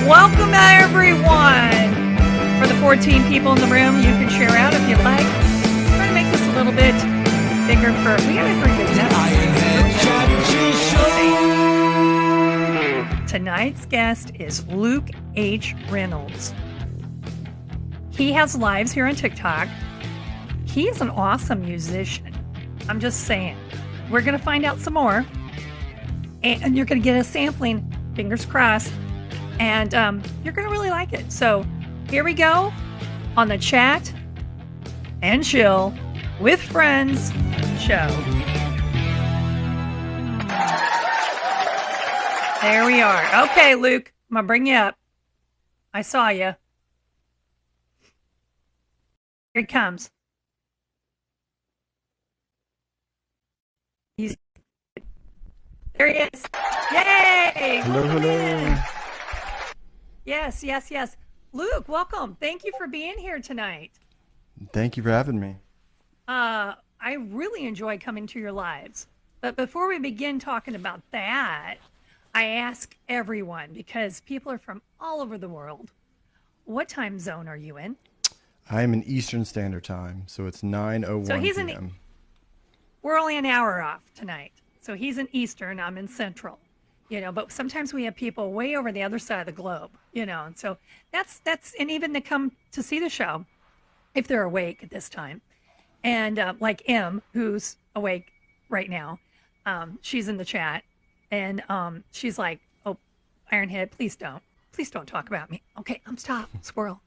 Welcome, everyone. For the 14 people in the room, you can share out if you'd like. Try to make this a little bit bigger for. We got a pretty good demo. Tonight's guest is Luke H. Reynolds. He has lives here on TikTok. He is an awesome musician. I'm just saying. We're going to find out some more. And you're going to get a sampling, fingers crossed. And you're going to really like it. So here we go on the Chat and Chill with Friends show. There we are. Okay, Luke, I'm going to bring you up. I saw you. Here he comes. There he is. Yay! Hello, hello. Yes. Luke, welcome. Thank you for being here tonight. Thank you for having me. I really enjoy coming to your lives. But before we begin talking about that, I ask everyone, because people are from all over the world, what time zone are you in? I am in Eastern Standard Time, so it's 9:01 p.m. We're only an hour off tonight. So he's in Eastern, I'm in Central. But sometimes we have people way over the other side of the globe, and so that's, and even to come to see the show, if they're awake at this time. And like M, who's awake right now, she's in the chat, and she's like, oh, Ironhead, please don't talk about me. Okay, stop, squirrel.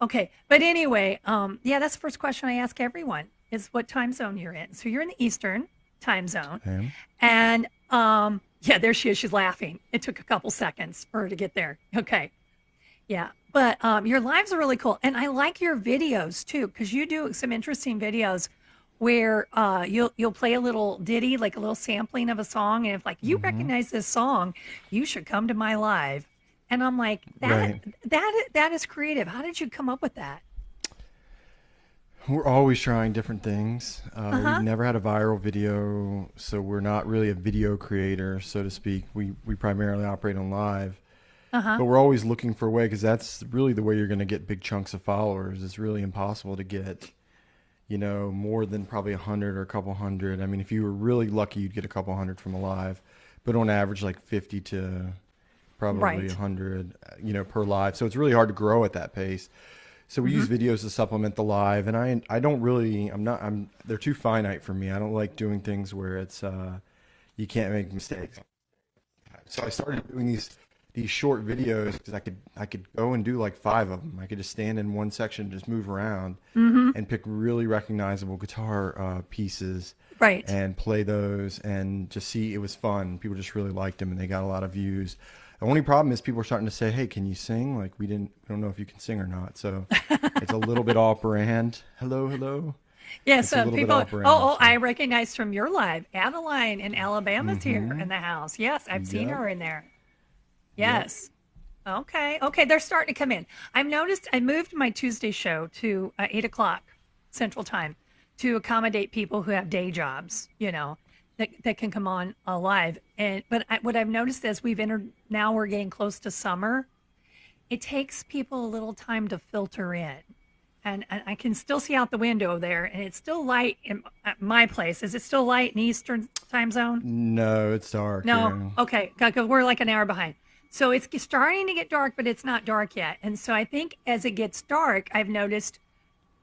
Okay, but anyway, that's the first question I ask everyone is what time zone you're in. So you're in the Eastern time zone. Okay. And yeah, there she is. She's laughing. It took a couple seconds for her to get there. Okay. Yeah. But your lives are really cool. And I like your videos too, because you do some interesting videos where you'll play a little ditty, like a little sampling of a song. And if like you recognize this song, you should come to my live. And I'm like, that is creative. How did you come up with that? We're always trying different things. We've never had a viral video, so we're not really a video creator, so to speak. We primarily operate on live. But we're always looking for a way, because that's really the way you're going to get big chunks of followers. It's really impossible to get, more than probably 100 or a couple hundred. I mean, if you were really lucky, you'd get a couple hundred from a live. But on average, like 50 to probably 100, per live. So it's really hard to grow at that pace. So we use videos to supplement the live, and I don't really, they're too finite for me. I don't like doing things where it's, you can't make mistakes. So I started doing these short videos because I could go and do like 5 of them. I could just stand in one section, just move around and pick really recognizable guitar pieces and play those and just see. It was fun. People just really liked them, and they got a lot of views. The only problem is people are starting to say, hey, can you sing? Like, we don't know if you can sing or not. So it's a little bit off brand. Hello. Yes, people. I recognized from your live, Adeline in Alabama's here in the house. Yes, I've seen her in there. Yes. Yep. Okay, they're starting to come in. I've noticed I moved my Tuesday show to 8 o'clock Central Time to accommodate people who have day jobs, that can come on live. But what I've noticed as now we're getting close to summer, it takes people a little time to filter in. And I can still see out the window there, and it's still light at my place. Is it still light in Eastern time zone? No, it's dark. No? Yeah. Okay, because we're like an hour behind. So it's starting to get dark, but it's not dark yet. And so I think as it gets dark, I've noticed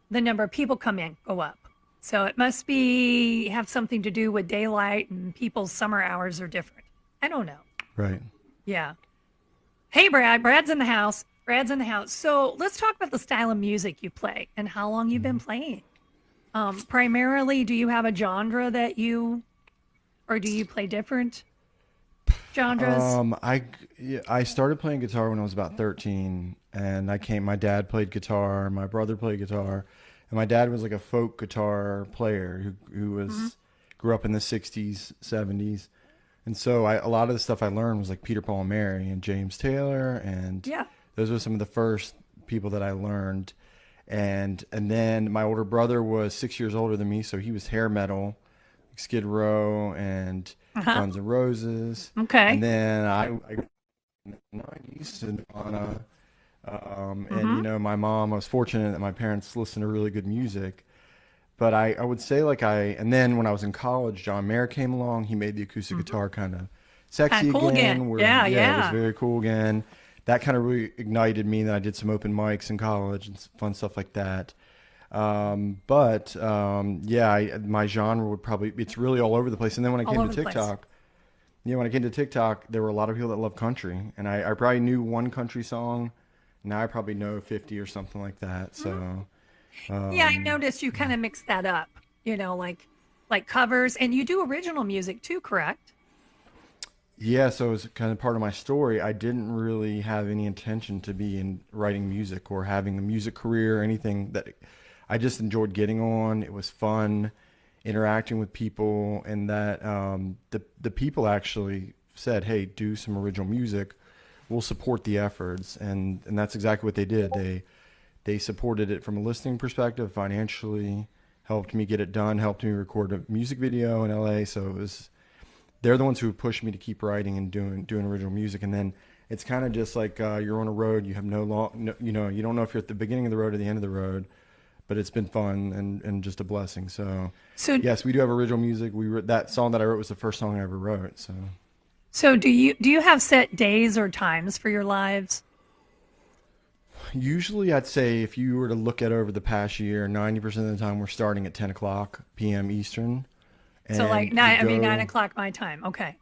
the number of people come in go up. So it must have something to do with daylight, and people's summer hours are different. I don't know. Right. Yeah. Hey, Brad. Brad's in the house. So let's talk about the style of music you play and how long you've been playing. Primarily, do you have a genre or do you play different genres? I started playing guitar when I was about 13, and my dad played guitar, my brother played guitar. And my dad was like a folk guitar player who grew up in the 60s, 70s. And so a lot of the stuff I learned was like Peter, Paul and Mary and James Taylor. And those were some of the first people that I learned. And then my older brother was 6 years older than me, so he was hair metal, like Skid Row and Guns N' Roses. Okay. And then I 90s, Nirvana. And Mm-hmm. my mom, I was fortunate that my parents listened to really good music. But I would say like and then when I was in college, John Mayer came along. He made the acoustic Mm-hmm. guitar kind of Kind of sexy cool again. again, where, Yeah, yeah, it was yeah. very cool again. That kind of really ignited me. Then I did some open mics in college and fun stuff like that. But yeah, my genre would probably, it's really all over the place. And then when I All came to over the place. TikTok, when I came to TikTok, there were a lot of people that love country. And I probably knew one country song. Now I probably know 50 or something like that. Mhm. So, Yeah, I um, noticed you kind of mix that up, like covers, and you do original music too, correct? yeah, so as kind of part of my story, I didn't really have any intention to be in writing music or having a music career or anything. That I just enjoyed getting on. It was fun interacting with people, and that the people actually said, "Hey, do some original music. We'll support the efforts," and that's exactly what they did. They supported it from a listening perspective, financially, helped me get it done, helped me record a music video in LA. So it was they're the ones who pushed me to keep writing and doing original music. And then it's kind of just like you're on a road. You have you don't know if you're at the beginning of the road or the end of the road, but it's been fun and just a blessing. So So, yes, we do have original music. That song that I wrote was the first song I ever wrote. So so do you have set days or times for your lives? usually I'd say if you were to look at over the past year, 90% of the time we're starting at 10 o'clock p.m. Eastern, So like and we nine, I mean nine go. o'clock my time. Okay.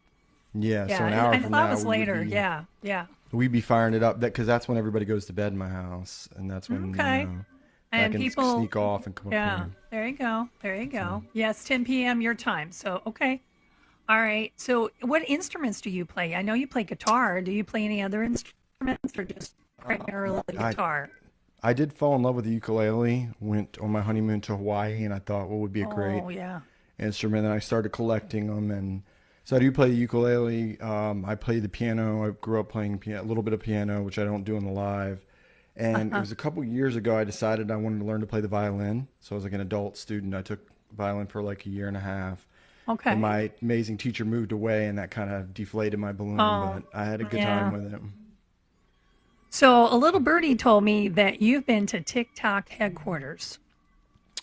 Yeah, Yeah, so an hour I from thought it now was later. Yeah, yeah. we'd be firing it up, because that's when everybody goes to bed in my house, and that's when Okay. I And can people, sneak off and come up yeah, here. there you go. There you So go. Yes, 10 p.m. your time. So, okay. All right. So, what instruments do you play? I know you play guitar. Do you play any other instruments or just primarily I guitar? I did fall in love with the ukulele. Went on my honeymoon to Hawaii, and I thought what would be a great Oh, yeah. instrument. And I started collecting them, and so I do play the ukulele. I play the piano. I grew up playing a little bit of piano, which I don't do in the live. And it Uh-huh. was a couple years ago I decided I wanted to learn to play the violin. So I was like an adult student. I took violin for like a year and a half. And Okay. my amazing teacher moved away, and that kind of deflated my balloon. Oh, But I had a good time yeah. with it. So, a little birdie told me that you've been to TikTok headquarters.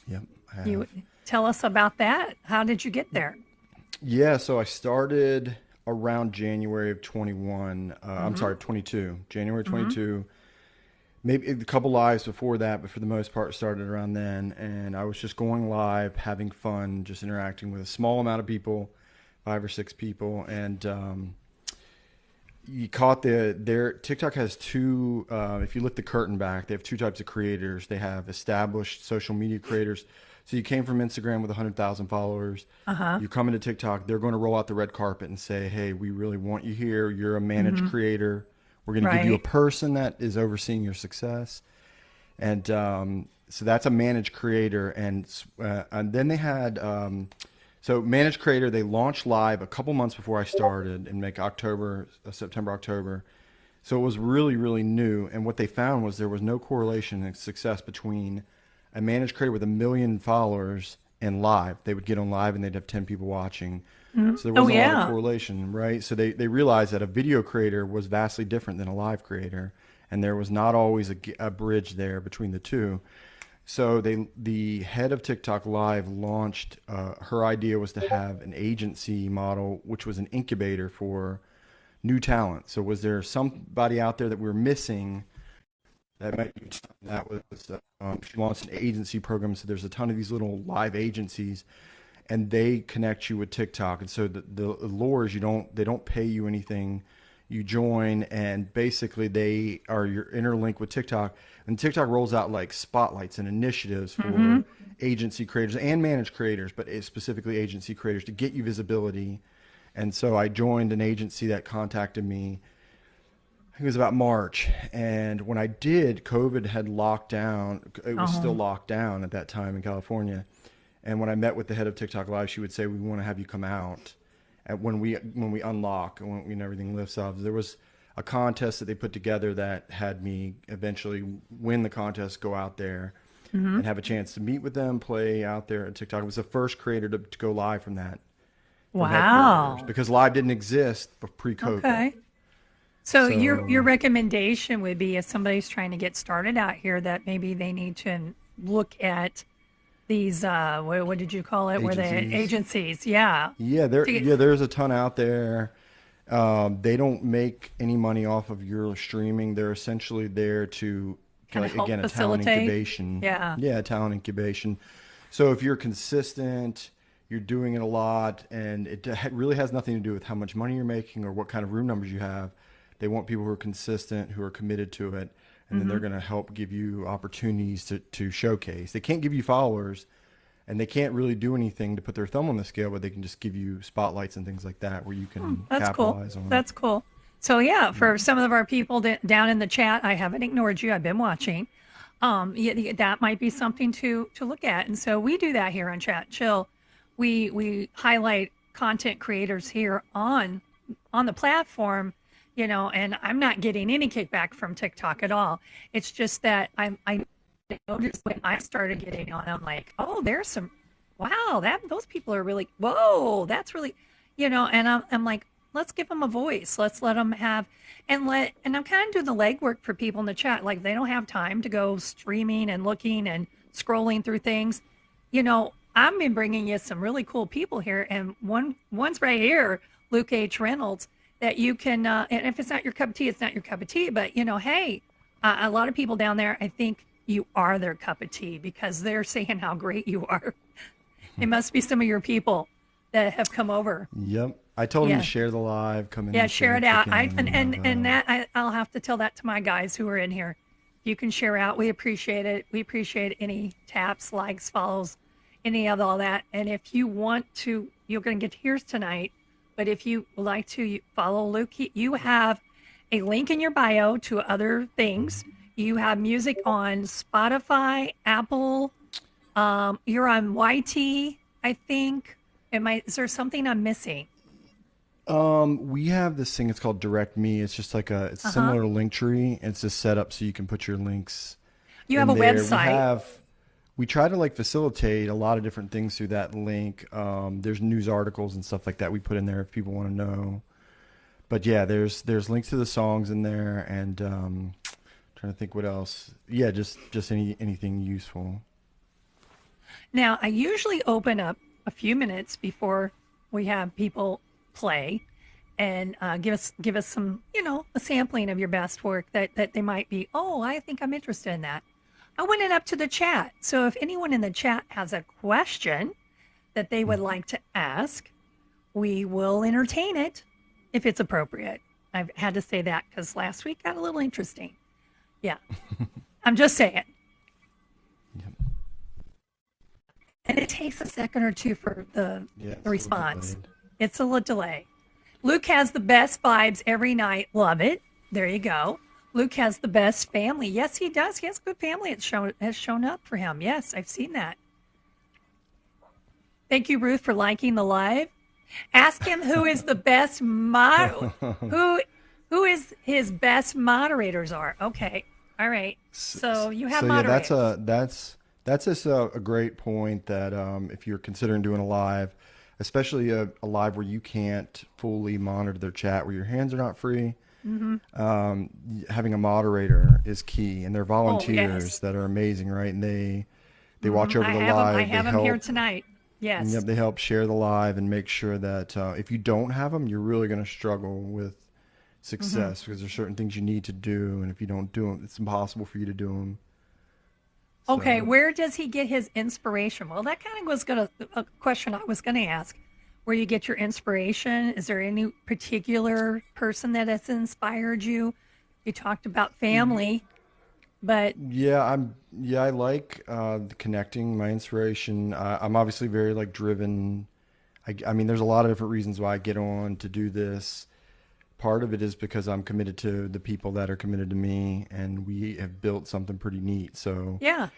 Yep, I You have. tell us about that. How did you get there? Yeah, so I started around January of 21. I'm Mm-hmm. sorry, 22. January Mm-hmm. 22. Maybe a couple lives before that, but for the most part, started around then. And I was just going live, having fun, just interacting with a small amount of people, 5 or 6 people. And you caught their TikTok has two. If you lift the curtain back, they have two types of creators. They have established social media creators. So you came from Instagram with 100,000 followers. Uh-huh. You come into TikTok, they're going to roll out the red carpet and say, "Hey, we really want you here. You're a managed Mm-hmm. creator. We're going to give you a Right. person that is overseeing your success." And so that's a managed creator. And then they had so managed creator. They launched live a couple months before I started in like October, September, October. So it was really, really new. And what they found was there was no correlation in success between a managed creator with 1 million followers and live. They would get on live and they'd have 10 people watching. Mhm. So there Oh, wasn't a lot of yeah. correlation, right? So they realized that a video creator was vastly different than a live creator. And there was not always a bridge there between the two. So the head of TikTok Live launched. Her idea was to have an agency model, which was an incubator for new talent. So was there somebody out there that we were missing that might be that was she launched an agency program. So there's a ton of these little live agencies, and they connect you with TikTok. And so the lure is they don't pay you anything. You join, and basically they are your interlink with TikTok. And TikTok rolls out like spotlights and initiatives Mm-hmm. for agency creators and managed creators, but specifically agency creators to get you visibility. And so I joined an agency that contacted me. I think it was about March, and when I did, COVID had locked down. It was still Oh, locked down at that time in California. And when I met with the head of TikTok Live, she would say, "We want to have you come out when we unlock and when everything lifts up." There was a contest that they put together that had me eventually win the contest, go out there, mm-hmm. and have a chance to meet with them, play out there at TikTok. I was the first creator to go live from headquarters, Wow. because live didn't exist pre-COVID. Okay. So your So recommendation would be if somebody's trying to get started out here that maybe they need to look at these what did you call it? Where the agencies, agencies, yeah. To get there's a ton out there. They don't make any money off of your streaming. They're essentially there to, kind of help again, a talent facilitate. incubation. Yeah. Yeah, talent incubation. So if you're consistent, you're doing it a lot, and it really has nothing to do with how much money you're making or what kind of room numbers you have. They want people who are consistent, who are committed to it, and then they're Mm-hmm. going to help give you opportunities to showcase. They can't give you followers, and they can't really do anything to put their thumb on the scale, but they can just give you spotlights and things like that where you can That's cool. capitalize on it. That's cool. So yeah, for some of our people down in the chat, I haven't ignored you. I've been watching. That might be something to look at. And so we do that here on Chat Chill. We highlight content creators here on the platform, and I'm not getting any kickback from TikTok at all. It's just that I noticed when I started getting on, I'm like, oh, there's some, wow, those people are really, whoa, that's really, and I'm like, let's give them a voice. Let's let them have, and I'm kind of doing the legwork for people in the chat. Like they don't have time to go streaming and looking and scrolling through things. I've been bringing you some really cool people here, and one's right here, Luke H. Reynolds, that you can, and if it's not your cup of tea, it's not your cup of tea. But hey, a lot of people down there, I think you are their cup of tea because they're saying how great you are. It must be some of your people that have come over. Yep. I told them to Yeah. share the live, come in Yeah, and share share it if they out. can. I'll have to tell that to my guys who are in here. You can share out. We appreciate it. We appreciate any taps, likes, follows, any of all that. And if you want to, you're going to get yours tonight. But if you would like to follow Luke, you have a link in your bio to other things. You have music on Spotify, Apple. You're on YT, I think. Is there something I'm missing? We have this thing. It's called Direct Me. It's just like it's Uh huh. similar to Linktree. It's just set up so you can put your links You have in a there. website. We try to like facilitate a lot of different things through that link. There's news articles and stuff like that we put in there if people want to know. But yeah, there's links to the songs in there, and trying to think what else. Yeah, just anything useful. Now, I usually open up a few minutes before we have people play and give us some, a sampling of your best work that they might be, oh, I think I'm interested in that. I went it up to the chat. So if anyone in the chat has a question that they would like to ask, we will entertain it if it's appropriate. I've had to say that because last week got a little interesting. Yeah, I'm just saying. Yep. And it takes a second or two for the, Yeah, the it's a little response. delayed. It's a little delay. Luke has the best vibes every night. Love it. There you go. Luke has the best family. Yes, he does. He has a good family. Has shown up for him. Yes, I've seen that. Thank you, Ruth, for liking the live. Ask him who is the best who is his best moderators are. Okay. All right. So you have So yeah, moderators. that's just a great point that if you're considering doing a live, especially a live where you can't fully monitor their chat, where your hands are not free, Mm-hmm. having a moderator is key, and they're Oh, volunteers yes. that are amazing, right? And they watch Mm-hmm. over I the have him. I live, they have him here help. tonight. Yep, Yes. they help share the live and make sure that if you don't have them, you're really going to struggle with Mm-hmm. success because there's certain things you need to do, and if you don't do them, it's impossible for you to do them. Okay, So where does he get his inspiration? Well, that kind of was gonna a question I was gonna ask. Where you get your inspiration? Is there any particular person that has inspired you? You talked about family, but I like the connecting. My inspiration. I'm obviously very like driven. I mean, there's a lot of different reasons why I get on to do this. Part of it is because I'm committed to the people that are committed to me, and we have built something pretty neat. So yeah.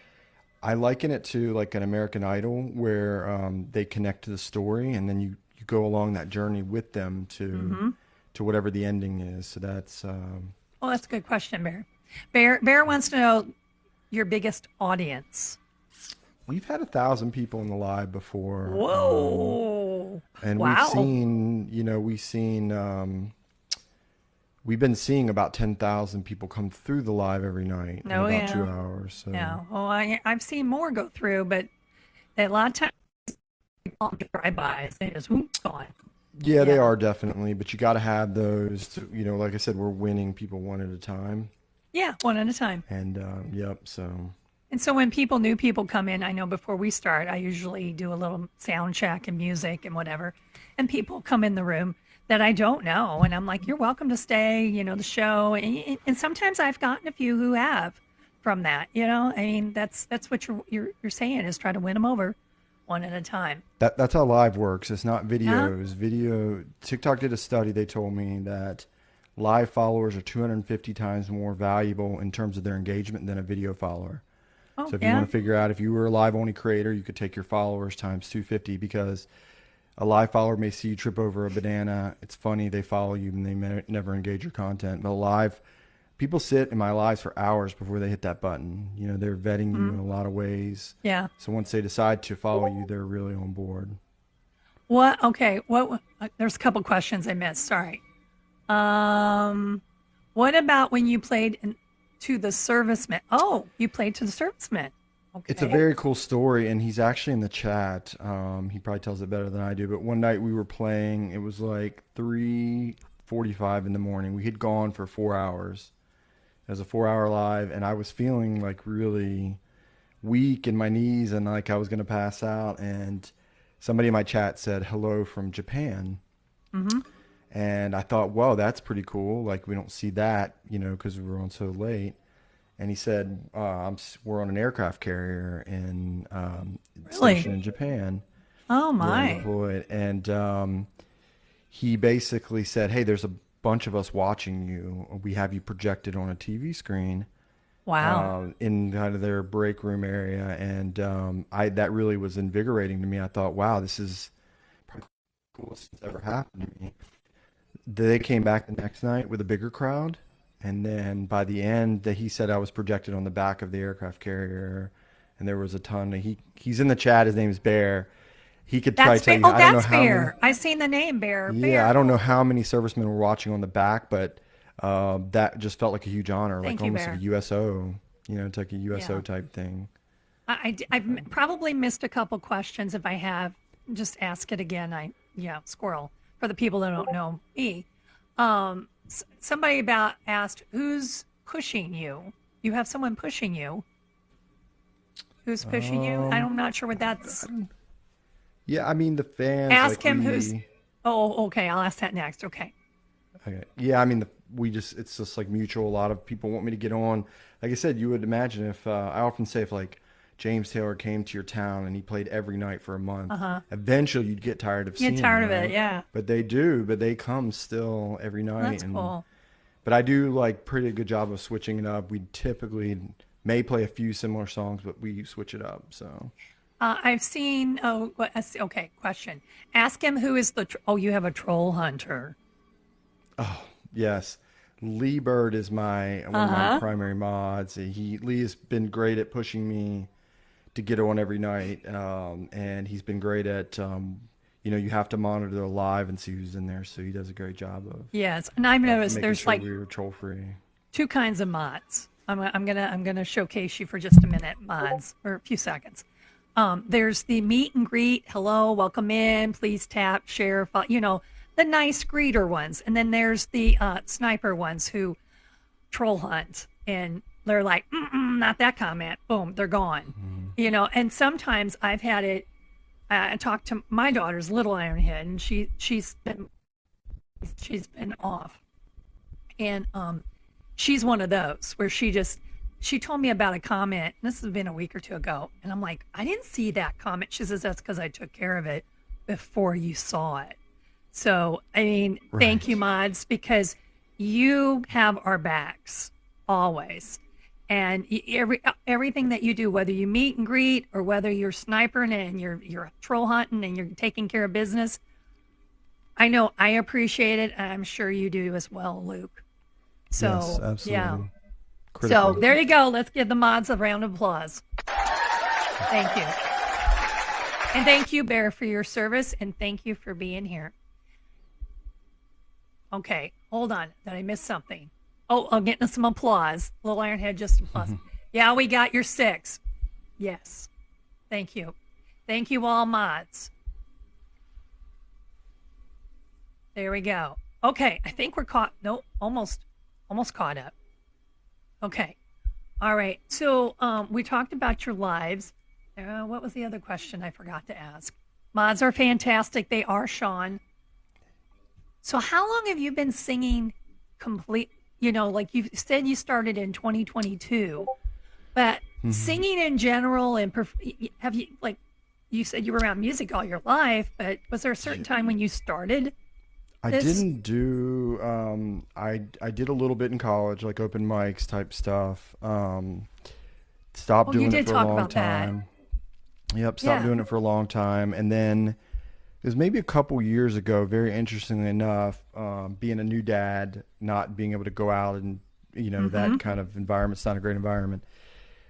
I liken it to like an American Idol where they connect to the story, and then you go along that journey with them Mm-hmm. to whatever the ending is. So that's Well, that's a good question, Bear. Bear wants to know your biggest audience. we've had 1,000 people in the live before, Whoa! and Wow! we've seen we've been seeing about 10,000 people come through the live every night in Oh, about yeah. 2 hours. So Yeah. Well, I've seen more go through, but a lot of times people drive-bys. They just, whoop, gone. yeah, they Yeah. are definitely, but you got to have those. Like I said, we're winning people one at a time, Yeah, one at a time. and yep. So And so when new people come in, I know before we start, I usually do a little sound check and music and whatever. And people come in the room that I don't know. And I'm like, you're welcome to stay, the show. And sometimes I've gotten a few who have from that. I mean, that's what you're saying is try to win them over one at a time. that's how live works. It's not Yeah. videos. TikTok did a study. They told me that live followers are 250 times more valuable in terms of their engagement than a video follower. Oh, So if you yeah. want to figure out if you were a live only creator, you could take your followers times 250 because a live follower may see you trip over a banana. It's funny, they follow you and they never engage your content. But live, people sit in my lives for hours before they hit that button. They're vetting you in a lot of ways. Yeah. So once they decide to follow you, they're really on board. What? Okay. There's a couple questions I missed. Sorry. Um, what about when you played to the servicemen? Oh, you played to the servicemen. It's a Okay. very cool story, and he's actually in the chat. He probably tells it better than I do. But one night we were playing. It was like 3:45 in the morning. We had gone for 4 hours. It was a 4 hour live, and I was feeling like really weak in my knees, and like I was gonna pass out. And somebody in my chat said hello from Japan, Mm-hmm. and I thought, whoa, that's pretty cool. Like we don't see that, because we were on so late. And he said, we're on an aircraft carrier in Really? stationed in Japan. Oh Yeah, we're my. deployed. And he basically said, hey, there's a bunch of us watching you. We have you projected on a TV screen Wow. in kind of their break room area. And that really was invigorating to me. I thought, wow, this is probably the coolest that's ever happened to me. They came back the next night with a bigger crowd. And then by the end, he said I was projected on the back of the aircraft carrier, and there was a ton. He's in the chat. His name's Bear. He could probably That's tell fair. you. Oh, I don't know that's how many. fair. I seen the name Bear. Yeah, Bear. I don't know Cool. how many servicemen were watching on the back, but that just felt like a huge honor, like Thank you, almost like a Bear. USO. It's like a USO Yeah. type thing. I've probably missed a couple questions. If I have, just ask it again. Yeah, squirrel. For the people that don't know me, somebody about asked who's pushing you. You have someone pushing you. Who's pushing you? I'm not sure what that's. Yeah, I mean the fans Ask like him who's. we. Oh, okay. I'll ask that next. Okay. Okay. Yeah, I mean, it's just like mutual. A lot of people want me to get on. Like I said, you would imagine if I often say if like James Taylor came to your town and he played every night for a month, Uh huh. eventually you'd get tired of Get seeing him, tired of it. right? Yeah. But they do, but they come still every night, That's and cool. but I do like pretty good job of switching it up. We typically may play a few similar songs, but we switch it up. So, I've seen. Oh, okay. Question. Ask him who is the. Oh, you have a troll hunter. oh yes, Lee Bird is one Uh of my huh. primary mods. Lee has been great at pushing me to get on every night. And he's been great at, you have to monitor the live and see who's in there. So he does a great job of Yes, and I've noticed making there's sure like we're troll free. two kinds of mods. I'm gonna showcase you for just a minute, mods, or a few seconds. There's the meet and greet, hello, welcome in, please tap, share, the nice greeter ones, and then there's the sniper ones who troll hunt, and they're like, not that comment, boom, they're gone. And sometimes I've had it. I talked to my daughter's little Ironhead, and she's been off, and she's one of those where she told me about a comment. This has been a week or two ago, and I'm like, I didn't see that comment. She says that's because I took care of it before you saw it. So I mean, thank you, Right. mods, because you have our backs always. And everything that you do, whether you meet and greet or whether you're snipering and you're troll hunting and you're taking care of business, I know I appreciate it, and I'm sure you do as well, Luke. Yes, So, yeah. absolutely. So Critical. there you go. Let's give the mods a round of applause. Thank you. And thank you, Bear, for your service, and thank you for being here. Okay. Hold on. Did I miss something? Oh, I'm getting some applause. Little Ironhead, just applause. Yeah, we got your 6. Yes. Thank you. Thank you, all mods. There we go. Okay, I think we're caught. No, almost caught up. Okay. All right. So we talked about your lives. What was the other question I forgot to ask? Mods are fantastic. They are, Sean. So how long have you been singing complete? Like you said, you started in 2022, but singing in general and have you, like you said, you were around music all your life, but was there a certain time when you started? I didn't do. I did a little bit in college, like open mics type stuff. Stopped doing it for a long time. Yep, stopped doing it for a long time, and then it was maybe a couple years ago. Very interestingly enough, being a new dad, not being able to go out and that kind of environment's not a great environment.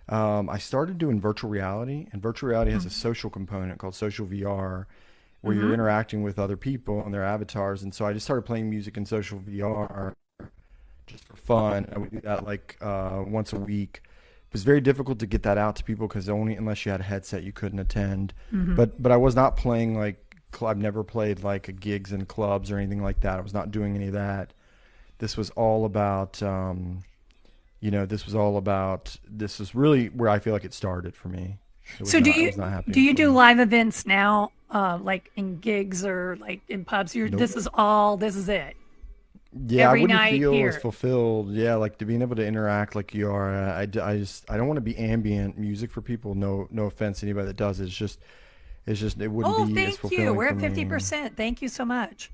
I started doing virtual reality, and virtual reality has a social component called social VR, where you're interacting with other people and their avatars. And so I just started playing music in social VR just for fun. I would do that like once a week. It was very difficult to get that out to people because only unless you had a headset you couldn't attend. But I was not playing like I've never played like gigs in clubs or anything like that. I was not doing any of that. This was all about this was really where I feel like it started for me. So do you do live events now, like in gigs or like in pubs? Nope. This is it. Yeah, Every I wouldn't night feel here. as fulfilled. Yeah, like to being able to interact like you are. I don't want to be ambient music for people. No offense to anybody that does it. It's just it wouldn't be as thank fulfilling you. We're for at me. 50%. Thank you so much.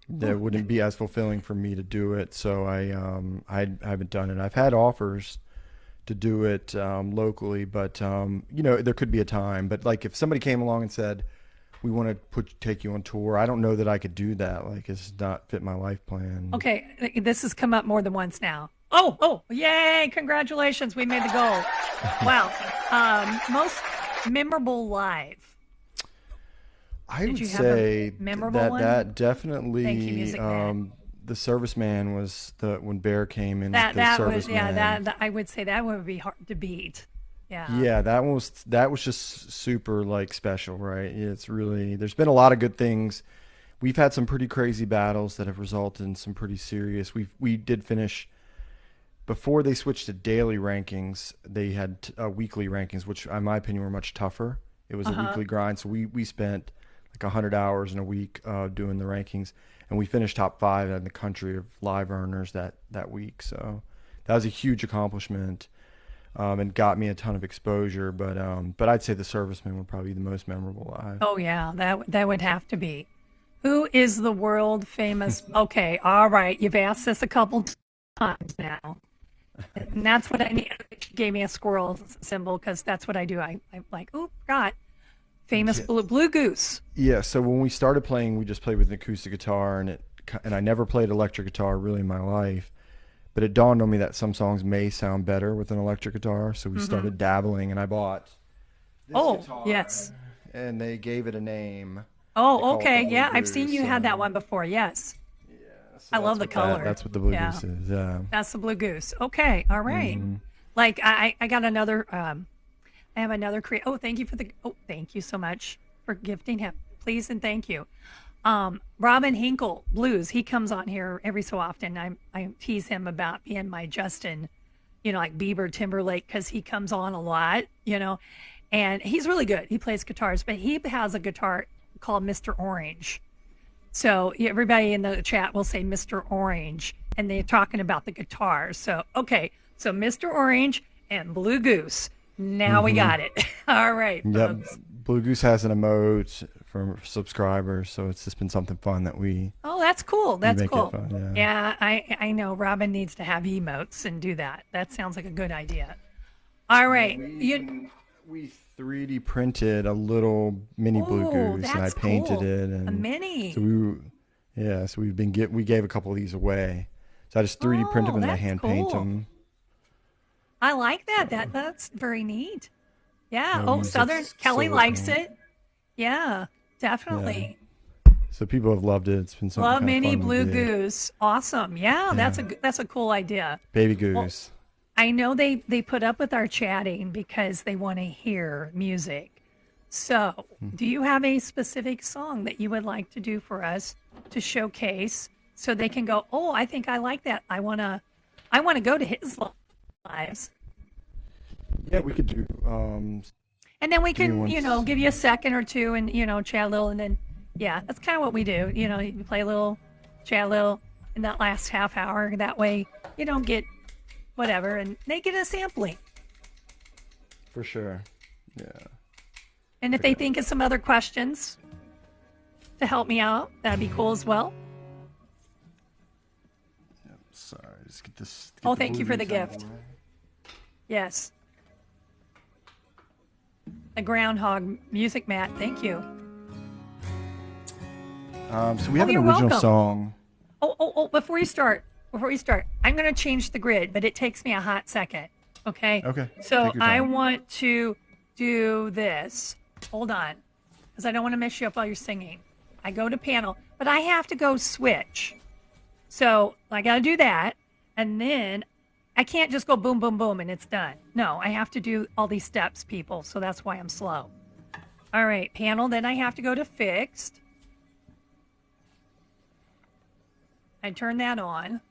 That wouldn't be as fulfilling for me to do it. So I haven't done it. I've had offers to do it locally, but there could be a time. But like if somebody came along and said, we want to take you on tour, I don't know that I could do that. Like it's not fit my life plan. Okay, this has come up more than once now. Oh, yay! Congratulations, we made the goal. Wow. Most memorable live. I would you have say a memorable one? that definitely Thank you, Music Man. The Serviceman was when Bear came in. That the was Serviceman. that I would say that would be hard to beat. Yeah. Yeah, that was just super like special, right? It's really there's been a lot of good things. We've had some pretty crazy battles that have resulted in some pretty serious. We did finish before they switched to daily rankings. They had weekly rankings, which in my opinion were much tougher. It was a weekly grind, so we spent like 100 hours in a week doing the rankings, and we finished top 5 in the country of live earners that week. So that was a huge accomplishment. And got me a ton of exposure, but I'd say the Serviceman would probably be the most memorable live. Oh yeah, that would have to be. Who is the world famous? Okay, all right. You've asked this a couple times now, and that's what I need. She gave me a squirrel symbol because that's what I do. I'm like, oh, God, famous blue goose. Yeah. So when we started playing, we just played with an acoustic guitar, and I never played electric guitar really in my life. But it dawned on me that some songs may sound better with an electric guitar, so we started dabbling, and I bought this guitar. Yes. And they gave it a name. Oh, okay. Yeah, I've seen you had that one before. Yes. Yeah. So I love the color. That's what the blue goose is. Yeah. That's the blue goose. Okay. All right. Like I got another. I have another thank you so much for gifting him. Please and thank you. Robin Hinkle Blues, he comes on here every so often. I tease him about being my Justin, like Bieber, Timberlake, because he comes on a lot, and he's really good. He plays guitars, but he has a guitar called Mr. Orange. So everybody in the chat will say Mr. Orange, and they're talking about the guitars. So, okay, so Mr. Orange and Blue Goose. Now we got it. All right, folks. Yep. Blue Goose has an emote for subscribers, so it's just been something fun that we. Oh, that's cool. That's cool. Fun, yeah, I know. Robin needs to have emotes and do that. That sounds like a good idea. All right, we 3D printed a little mini Blue Goose, and I painted it. And a mini. So we gave a couple of these away. So I just 3D printed them and I hand paint them. I like that. That's very neat. Yeah. Southern Kelly likes it. Yeah, definitely. So people have loved it. It's been something Love kind of Mini fun Blue we did. Goose. Awesome. Yeah, that's a cool idea. Baby Well, Goose. I know they put up with our chatting because they want to hear music. So, do you have a specific song that you would like to do for us to showcase so they can go, "Oh, I think I like that. I want to go to his lives." Yeah, we could do. And then we Give me can, one. give you a second or two and, chat a little and then yeah, that's kind of what we do. You play a little, chat a little in that last half hour. That way you don't get whatever and they get a sampling. For sure. Yeah. And if they think of some other questions to help me out, that'd be cool as well. Sorry, just get this. Oh, thank you for the gift. Yes. A groundhog music mat. Thank you. So we have an you're original welcome. song. Oh, before you start, I'm going to change the grid, but it takes me a hot second. Okay? Okay, So take your I time. want to do this. Hold on. Because I don't want to mess you up while you're singing. I go to panel, but I have to go switch. So I got to do that. And then I can't just go boom, boom, boom, and it's done. No, I have to do all these steps, people. So that's why I'm slow. All right, panel. Then I have to go to fixed. I turn that on.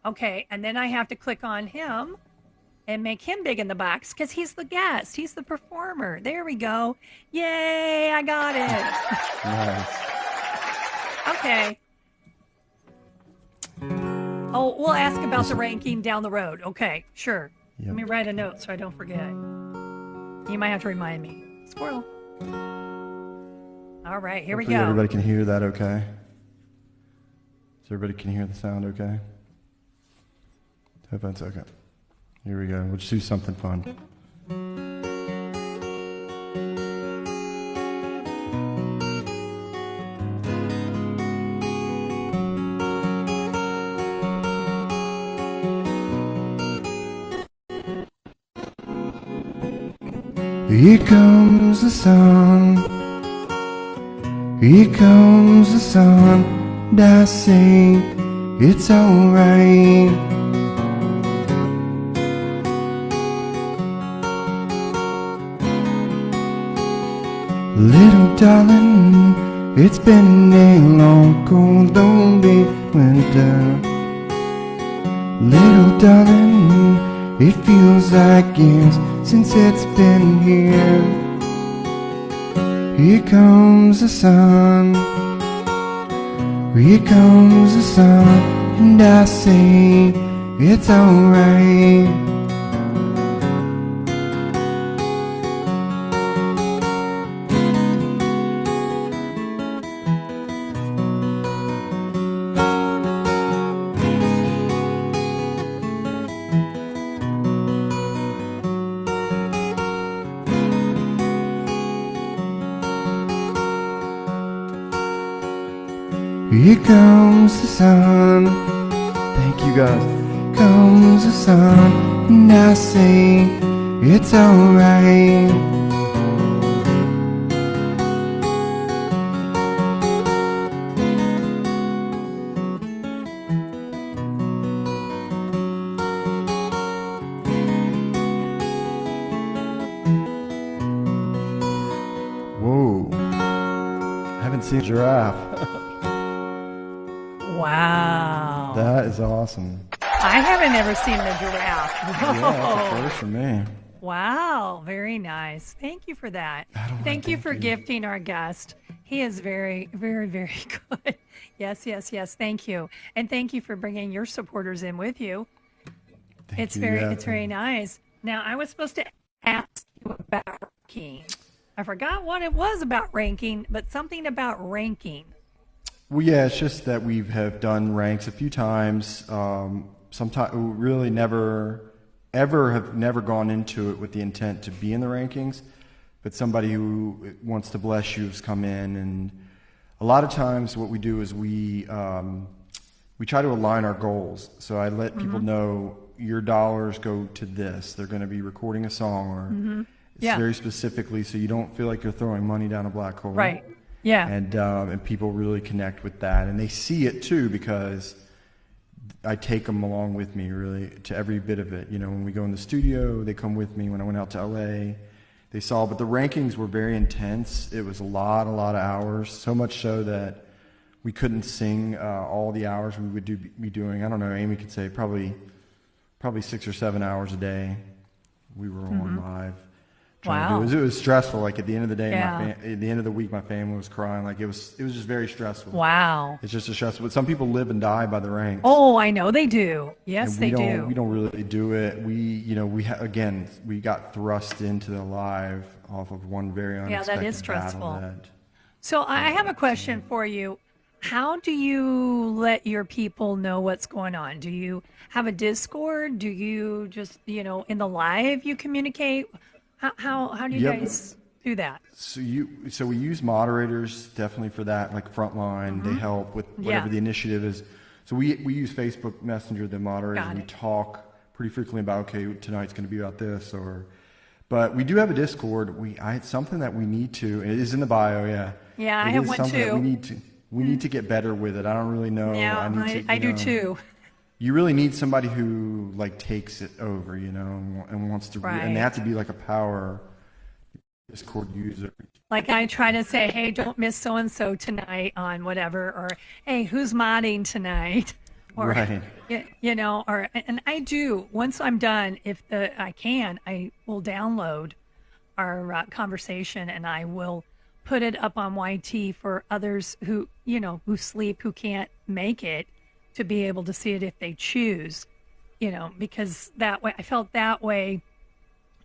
Okay, and then I have to click on him and make him big in the box because he's the guest. He's the performer. There we go. Yay, I got it. Nice. Okay. Oh, we'll ask about the ranking down the road. Okay, sure. Yep. Let me write a note so I don't forget. You might have to remind me. Squirrel. All right, here we Hopefully go. everybody can hear that okay. So everybody can hear the sound okay? Hope that's okay. Here we go. We'll just do something fun. Here comes the sun. Here comes the sun. And I say it's alright. Little darling, it's been a long, cold, lonely winter. Little darling, it feels like years since it's been here. Here comes the sun. Here comes the sun, and I say it's alright. Here comes the sun. Thank you guys. Comes the sun, and I say it's alright. Whoa. I haven't seen a giraffe. Wow. That is awesome. I haven't ever seen the giraffe. Yeah, that's a first for me. Wow, very nice. Thank you for that. Thank you for gifting our guest. He is very, very, very good. Yes, yes, yes. Thank you. And thank you for bringing your supporters in with you. Thank you, yeah. It's very nice. Now, I was supposed to ask you about ranking. I forgot what it was about ranking, but something about ranking. Well, yeah, it's just that we have done ranks a few times. Sometimes we really never gone into it with the intent to be in the rankings, but somebody who wants to bless you has come in, and a lot of times what we do is we try to align our goals. So I let people know your dollars go to this. They're going to be recording a song, or it's very specifically, so you don't feel like you're throwing money down a black hole. Right. Yeah. And people really connect with that, and they see it too because I take them along with me really to every bit of it. You know, when we go in the studio, they come with me. When I went out to LA, they saw. But the rankings were very intense. It was a lot of hours. So much so that we couldn't sing all the hours we would be doing. I don't know. Amy could say probably 6 or 7 hours a day. We were on live. Wow. It was stressful. Like at the end of the day, Yeah. at the end of the week, my family was crying. Like it was just very stressful. Wow. It's just a stressful. But some people live and die by the ranks. Oh, I know they do. Yes, And they do. We don't really do it. We got thrust into the live off of one very unexpected that is stressful. battle that. So I have a question for you. How do you let your people know what's going on? Do you have a Discord? Do you just, in the live you communicate? How do you guys do that? So we use moderators definitely for that, like Frontline. They help with whatever the initiative is. So we use Facebook Messenger, the moderators, and we talk pretty frequently about, okay, tonight's going to be about this, but we do have a Discord. It's something that we need to. It is in the bio, yeah. Yeah, I have one too. We need to get better with it. I don't really know. Yeah, I do too. You really need somebody who like takes it over, and wants to, and they have to be like a power Discord user. Like I try to say, hey, don't miss so and so tonight on whatever, or hey, who's modding tonight, or right. and I do. Once I'm done, if I will download our conversation and I will put it up on YT for others who sleep, who can't make it, to be able to see it if they choose, because that way, I felt that way,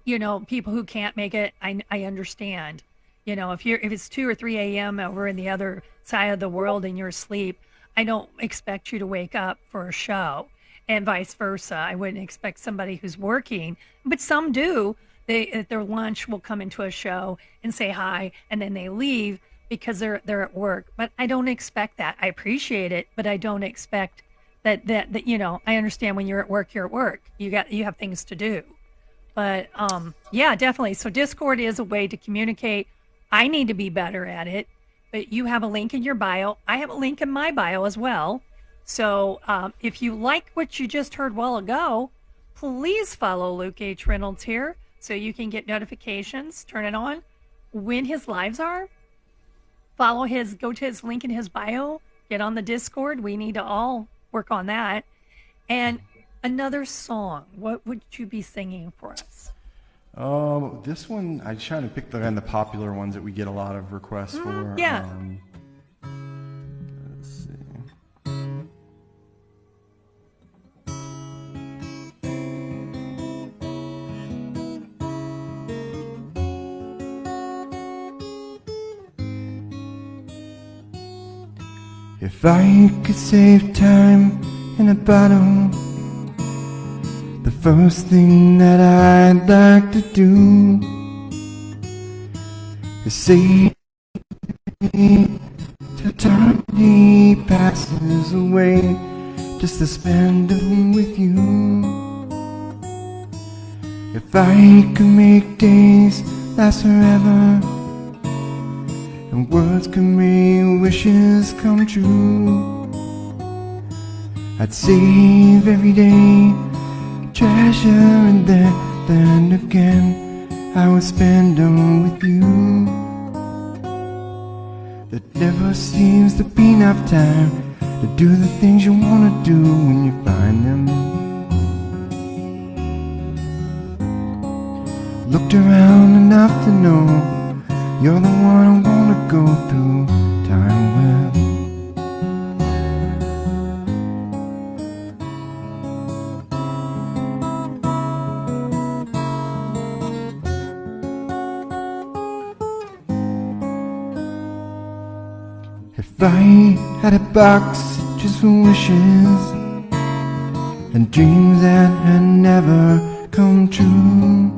people who can't make it, I understand, if it's 2 or 3 a.m. over in the other side of the world and you're asleep, I don't expect you to wake up for a show, and vice versa. I wouldn't expect somebody who's working, but some do. They, at their lunch, will come into a show and say hi, and then they leave because they're at work. But I don't expect that. I appreciate it, but I don't expect that I understand when you're at work, you're at work. You have things to do. But yeah, definitely. So Discord is a way to communicate. I need to be better at it. But you have a link in your bio. I have a link in my bio as well. So if you like what you just heard a while ago, please follow Luke H. Reynolds here so you can get notifications, turn it on when his lives are. Go to his link in his bio, get on the Discord. We need to all work on that. And another song, what would you be singing for us? This one, I try to pick the popular ones that we get a lot of requests for. Yeah. Let's see. If I could save time in a bottle, the first thing that I'd like to do is say till eternity passes away, just to spend them with you. If I could make days last forever, and words can make wishes come true, I'd save every day, treasure, and then again I would spend them with you. There never seems to be enough time to do the things you want to do when you find them. Looked around enough to know you're the one I want to go through time with. If I had a box just for wishes and dreams that had never come true,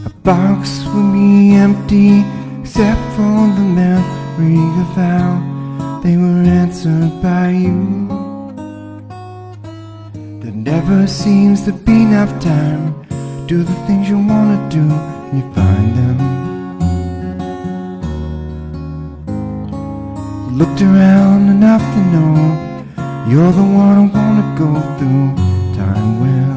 a box would be empty except for the memory of how they were answered by you. There never seems to be enough time to do the things you want to do when you find them. looked around enough to know you're the one I wanna go through time with.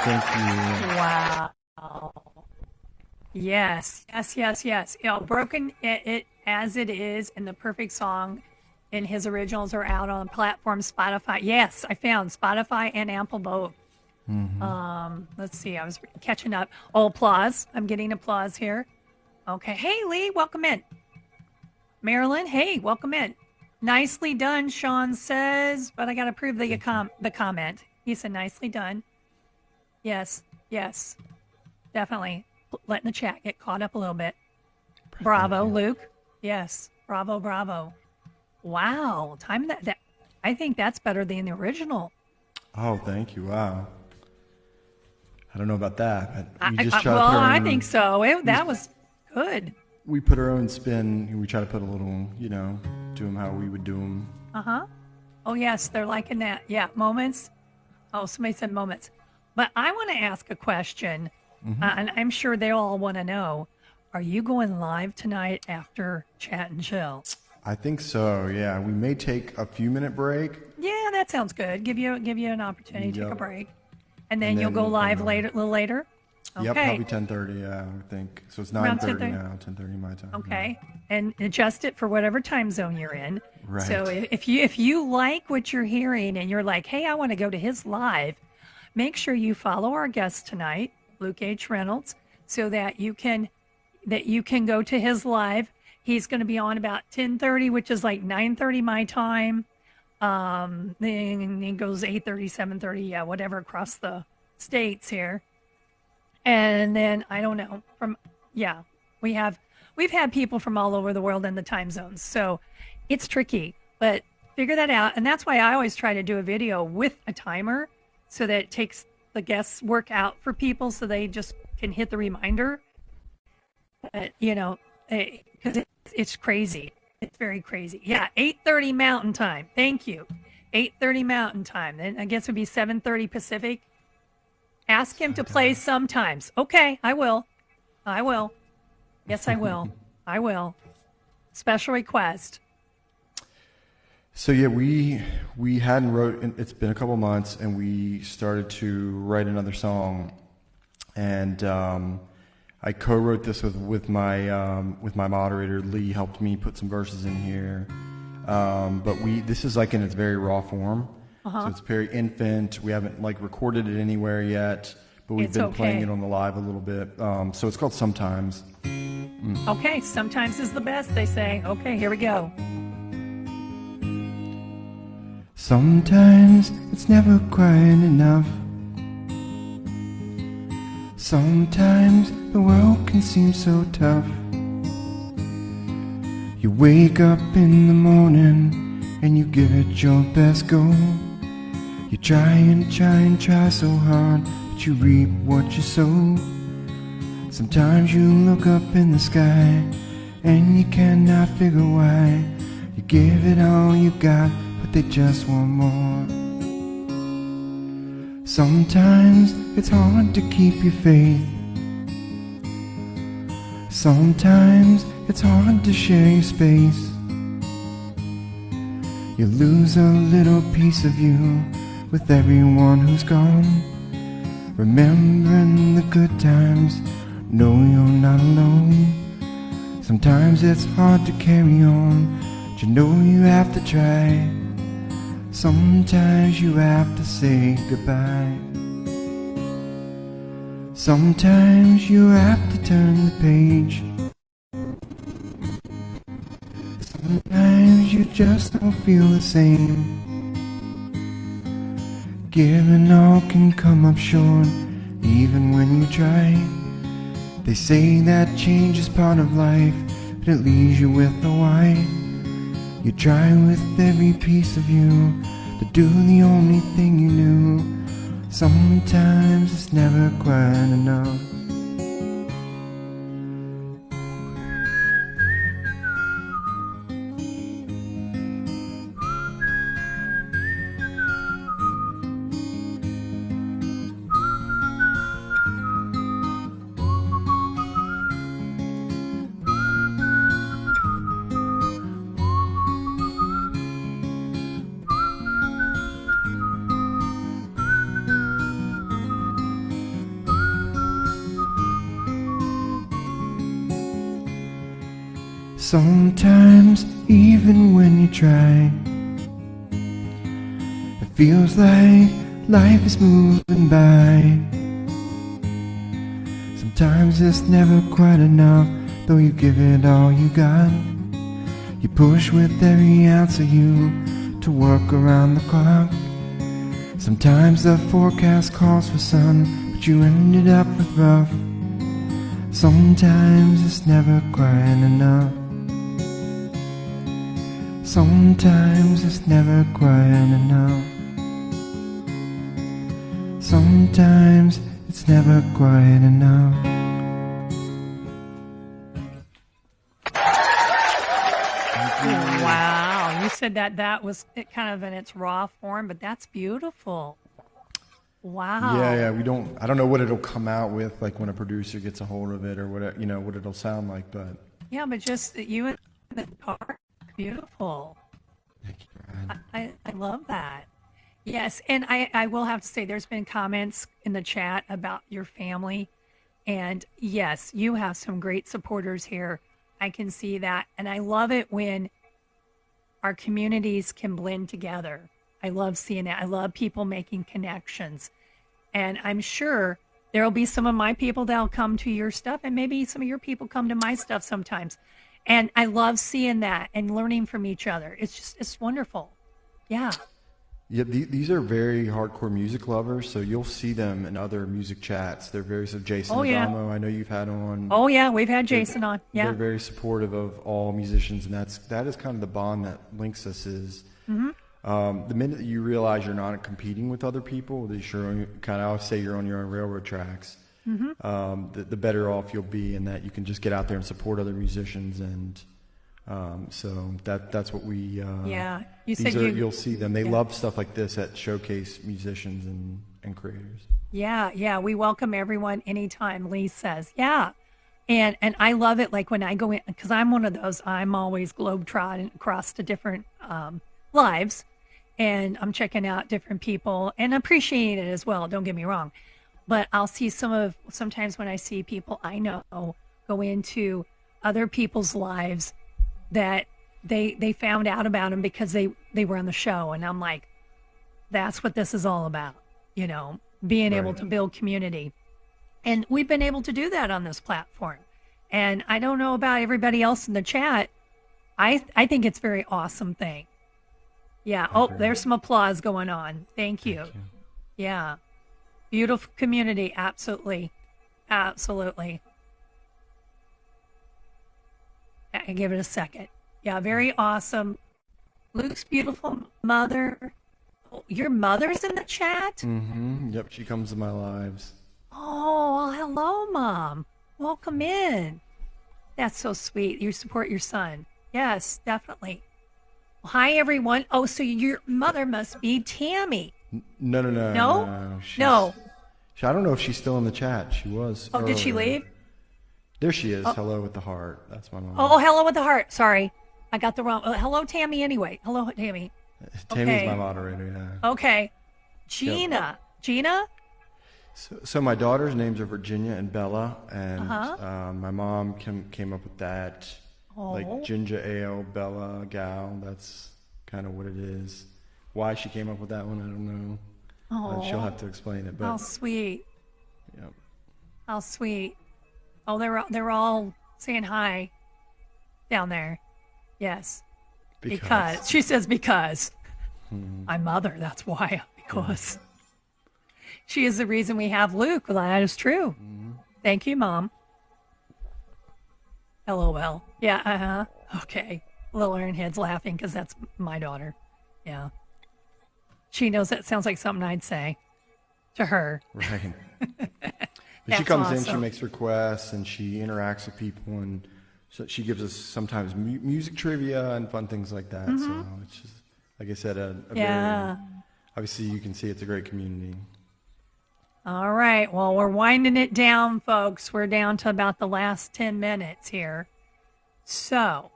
Thank you. Wow. Yes, yes, yes, yes. You know, Broken it as it is, and the perfect song and his originals are out on platforms Spotify. Yes, I found Spotify and Apple both. Let's see, I was catching up. Oh, applause. I'm getting applause here. Okay. Hey, Lee, welcome in. Marilyn, hey, welcome in. Nicely done, Sean says, but I got to prove the comment. He said, nicely done. Yes, yes, definitely. Letting the chat get caught up a little bit. Bravo, Luke. Yes, bravo, bravo. Wow, time that I think that's better than the original. Oh, thank you. Wow. I don't know about that. But we just I think so. That was good. We put our own spin, and we try to put a little, do them how we would do them. Oh, yes, they're liking that. Yeah, moments. Oh, somebody said moments. But I want to ask a question, and I'm sure they all want to know. Are you going live tonight after Chat and Chill? I think so, yeah. We may take a few-minute break. Yeah, that sounds good. Give you an opportunity to take a break. And then you'll go live a little later? Okay. Yep, probably 10:30, yeah, I think. So it's 9:30 now, 10:30 my time. Okay, and adjust it for whatever time zone you're in. Right. So if you like what you're hearing and you're like, hey, I want to go to his live, make sure you follow our guest tonight, Luke H. Reynolds, so that you can go to his live. He's going to be on about 10:30, which is like 9:30 my time. Then he goes 8:30, 7:30, yeah, whatever across the states here. And then I don't know we've had people from all over the world in the time zones, so it's tricky, but figure that out. And that's why I always try to do a video with a timer, so that it takes the guests work out for people, so they just can hit the reminder. Because it's crazy. It's very crazy. Yeah, 8:30 Mountain Time. Thank you. 8:30 Mountain Time. Then I guess it would be 7:30 Pacific. Ask him to play sometimes. Okay, I will. Yes, I will. I will. Special request. So yeah, we hadn't wrote. It's been a couple months, and we started to write another song, and I co-wrote this with my moderator. Lee helped me put some verses in here, but this is like in its very raw form. So it's very infant. We haven't recorded it anywhere yet, but we've been playing it on the live a little bit. So it's called Sometimes. Okay, sometimes is the best, they say. Okay, here we go. Sometimes it's never quite enough. Sometimes the world can seem so tough. You wake up in the morning and you give it your best go. You try and try so hard, but you reap what you sow. Sometimes you look up in the sky and you cannot figure why. You give it all you got, but they just want more. Sometimes it's hard to keep your faith. Sometimes it's hard to share your space. You lose a little piece of you with everyone who's gone. Remembering the good times, know you're not alone. Sometimes it's hard to carry on, but you know you have to try. Sometimes you have to say goodbye. Sometimes you have to turn the page. Sometimes you just don't feel the same. Giving all can come up short, even when you try. They say that change is part of life, but it leaves you with a why. You try with every piece of you to do the only thing you knew. Sometimes it's never quite enough. Sometimes, even when you try, it feels like life is moving by. Sometimes it's never quite enough, though you give it all you got. You push with every ounce of you to work around the clock. Sometimes the forecast calls for sun, but you ended up with rough. Sometimes it's never quite enough. Sometimes it's never quite enough. Sometimes it's never quite enough. Wow, you said that was it kind of in its raw form, but that's beautiful. Wow. Yeah, we don't. I don't know what it'll come out with, like when a producer gets a hold of it, or what what it'll sound like. But yeah, but just you and the guitar, beautiful. thank you, I love that. Yes, and I will have to say, there's been comments in the chat about your family, and yes, you have some great supporters here. I can see that, and I love it when our communities can blend together. I love seeing that. I love people making connections. And I'm sure there'll be some of my people that'll come to your stuff, and maybe some of your people come to my stuff sometimes. And I love seeing that and learning from each other. It's wonderful. Yeah. Yeah, these are very hardcore music lovers, so you'll see them in other music chats. They're very Jason Adamo, I know you've had on. Oh yeah, we've had Jason on. Yeah. They're very supportive of all musicians, and that is kind of the bond that links us is. The minute that you realize you're not competing with other people, that you're kind of, I always say you're on your own railroad tracks, the better off you'll be, and that you can just get out there and support other musicians. And so that's what we. Yeah, you'll see them. They love stuff like this that showcase musicians and creators. Yeah, we welcome everyone anytime. Lee says, yeah. And I love it, like when I go in, because I'm one of those, I'm always globetrotting across to different lives, and I'm checking out different people and appreciating it as well, don't get me wrong. But I'll see sometimes when I see people I know go into other people's lives that they found out about them because they were on the show, and I'm like, that's what this is all about, being able to build community. And we've been able to do that on this platform. And I don't know about everybody else in the chat. I think it's a very awesome thing. Yeah. Oh, there's some applause going on. Thank you. Yeah. Beautiful community. Absolutely. Absolutely. I give it a second. Yeah. Very awesome. Luke's beautiful mother. Oh, your mother's in the chat? Mm-hmm. Yep. She comes to my lives. Oh, well, hello, Mom. Welcome in. That's so sweet. You support your son. Yes, definitely. Well, hi, everyone. Oh, so your mother must be Tammy. No. No? I don't know if she's still in the chat. She was. Oh, did she leave? There she is. Hello with the heart. That's my mom. Oh, hello with the heart. Sorry. I got the wrong. Hello, Tammy, anyway. Hello, Tammy. Tammy's my moderator, yeah. Okay. Gina. Yep. Gina? So my daughter's names are Virginia and Bella, and my mom came up with that, like Ginger Ale, Bella, Gal. That's kind of what it is. Why she came up with that one, I don't know. She'll have to explain it. But how sweet! Yep. How sweet! Oh, they're all saying hi down there. Yes, because she says because my mother. That's why. Because. She is the reason we have Luke. Well, that is true. Thank you, Mom. LOL. Yeah, Okay. Little Ironhead's laughing because that's my daughter. Yeah. She knows that sounds like something I'd say to her. Right. But she comes in, she makes requests, and she interacts with people, and so she gives us sometimes music trivia and fun things like that. So it's just, like I said, very, obviously you can see it's a great community. All right. Well, we're winding it down, folks. We're down to about the last 10 minutes here. So,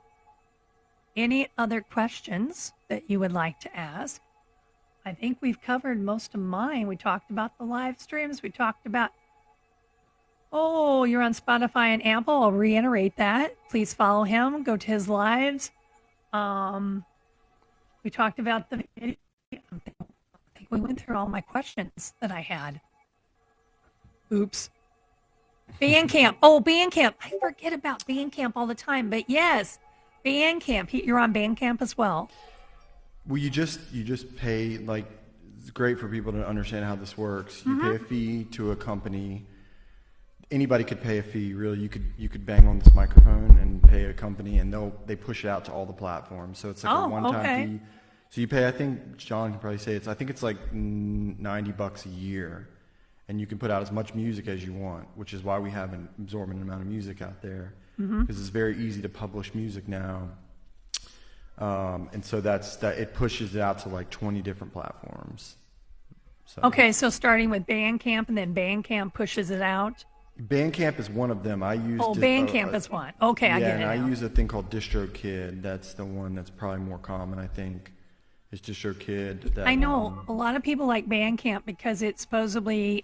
any other questions that you would like to ask? I think we've covered most of mine. We talked about the live streams. We talked about Oh, you're on Spotify and Apple. I'll reiterate that. Please follow him. Go to his lives. We talked about the video. I think we went through all my questions that I had. Oops. Bandcamp. Oh, Bandcamp. I forget about Bandcamp all the time, but yes, Bandcamp. You're on Bandcamp as well. Well, you just pay, like, it's great for people to understand how this works. You pay a fee to a company. Anybody could pay a fee, really. You could bang on this microphone and pay a company, and they push it out to all the platforms. So it's like a one-time fee. So you pay, I think John can probably say I think it's like $90 a year, and you can put out as much music as you want, which is why we have an absorbent amount of music out there, because it's very easy to publish music now. And so it pushes it out to like 20 different platforms. So. Okay, so starting with Bandcamp, and then Bandcamp pushes it out. Bandcamp is one of them. I use. Bandcamp is one. Okay, I get it. Yeah, and I use a thing called DistroKid. That's the one that's probably more common, I think. Is DistroKid. I know a lot of people like Bandcamp because it supposedly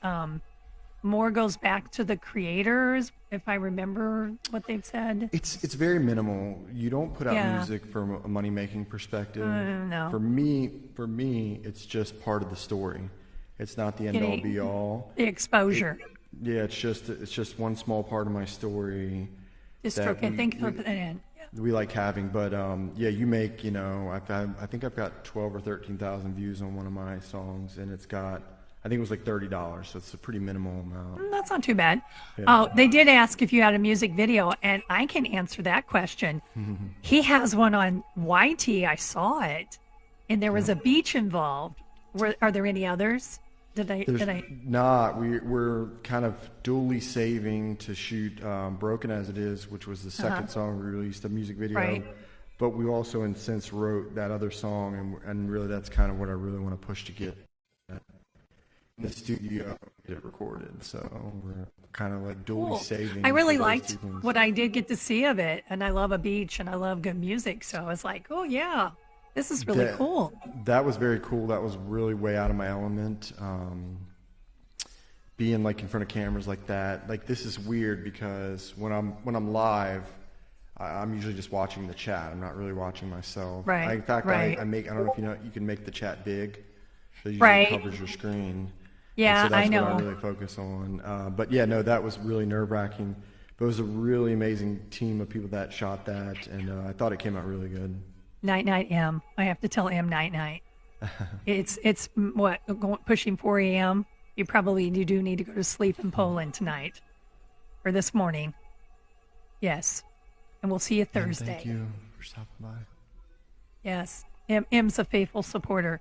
more goes back to the creators, if I remember what they've said. It's very minimal. You don't put out music from a money-making perspective. No. For me, it's just part of the story. It's not the end-all, be-all. The exposure. It's just one small part of my story. DistroKid. Thank you for putting that in. We like having, but you make, I think I've got 12 or 13,000 views on one of my songs, and it's got, I think it was like $30, so it's a pretty minimal amount. That's not too bad. Yeah. They did ask if you had a music video, and I can answer that question. He has one on YT. I saw it, and there was a beach involved. Are there any others? Not. We're kind of dually saving to shoot Broken As It Is, which was the second song we released, a music video. Right. But we also, in a sense, wrote that other song, and really that's kind of what I really want to push to get in the studio, get it recorded. So we're kind of like dually saving. I really liked what I did get to see of it, and I love a beach, and I love good music. So I was like, oh, yeah. This is really cool. That was very cool. That was really way out of my element. Being like in front of cameras like that, like this is weird because when I'm live, I'm usually just watching the chat. I'm not really watching myself. Right. In fact, right. I don't know if you know, you can make the chat big, so it usually covers your screen. Yeah, so that's I know. what I really focus on. But yeah, no, that was really nerve-wracking. But it was a really amazing team of people that shot that, and I thought it came out really good. Night, M. I have to tell M night. It's what, pushing 4 a.m. You do need to go to sleep in Poland tonight, or this morning. Yes, and we'll see you Thursday. Thank you for stopping by. Yes, M's a faithful supporter.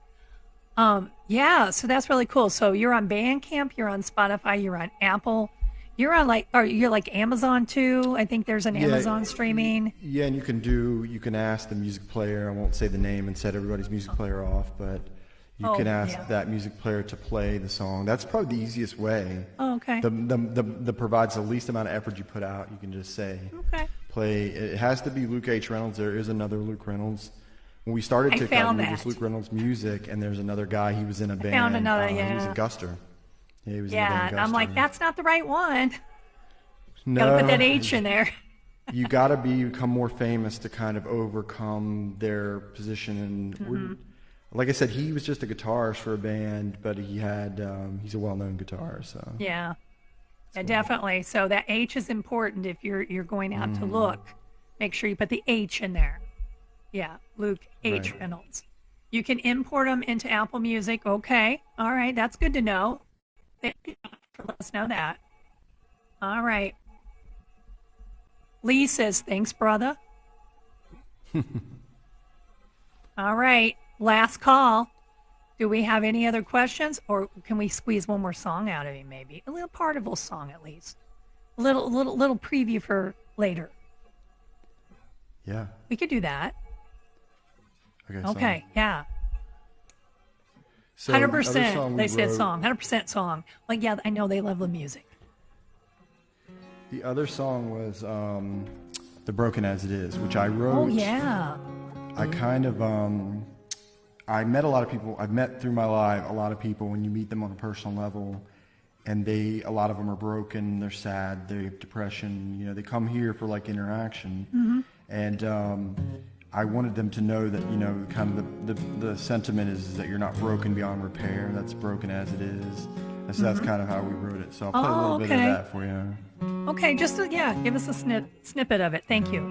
Yeah, so that's really cool. So you're on Bandcamp, you're on Spotify, you're on Apple. You're on you're like Amazon too. I think there's an Amazon streaming. Yeah, and you can ask the music player. I won't say the name and set everybody's music player off, but you can ask that music player to play the song. That's probably the easiest way. Oh, okay. The provides the least amount of effort you put out. You can just say, play. It has to be Luke H. Reynolds. There is another Luke Reynolds. When we started TikTok, it was Luke Reynolds music, and there's another guy. He was in a band. Found another, He was a Guster. Yeah, he was I'm like, that's not the right one. No, gotta put that H in there. You gotta become more famous to kind of overcome their position. And like I said, he was just a guitarist for a band, but he's a well-known guitarist. So yeah, definitely. So that H is important if you're going out to look. Make sure you put the H in there. Yeah, Luke H. Reynolds. You can import them into Apple Music. Okay, all right, that's good to know. Thank you for letting us know that. All right. Lee says, thanks, brother. All right. Last call. Do we have any other questions, or can we squeeze one more song out of him, maybe? A little partible song, at least. A little preview for later. Yeah. We could do that. Okay, yeah. So 100%. They said song. 100% song. Like, yeah, I know they love the music. The other song was The Broken As It Is, which I wrote. Oh, yeah. I kind of, I met a lot of people. I've met through my life a lot of people when you meet them on a personal level. and a lot of them are broken, they're sad, they have depression, they come here for like interaction. And I wanted them to know that, kind of the sentiment is that you're not broken beyond repair, that's broken as it is. And so that's kind of how we wrote it. So I'll play a little bit of that for you. Okay, just give us a snippet of it. Thank you.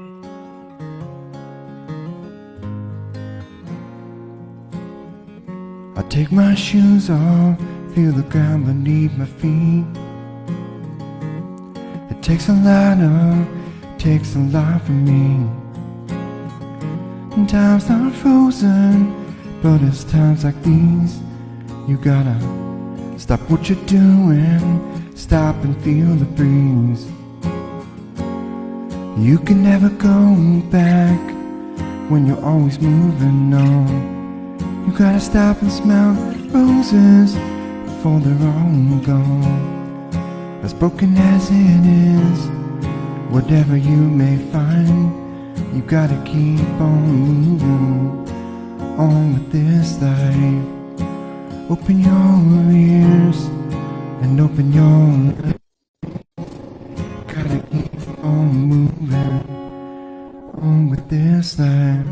I take my shoes off, feel the ground beneath my feet. It takes a lot from me. And time's not frozen, but it's times like these you gotta stop what you're doing, stop and feel the breeze. You can never go back when you're always moving on. You gotta stop and smell roses before they're all gone. As broken as it is, whatever you may find, you gotta keep on moving on with this life. Open your ears and open your eyes. Gotta keep on moving on with this life.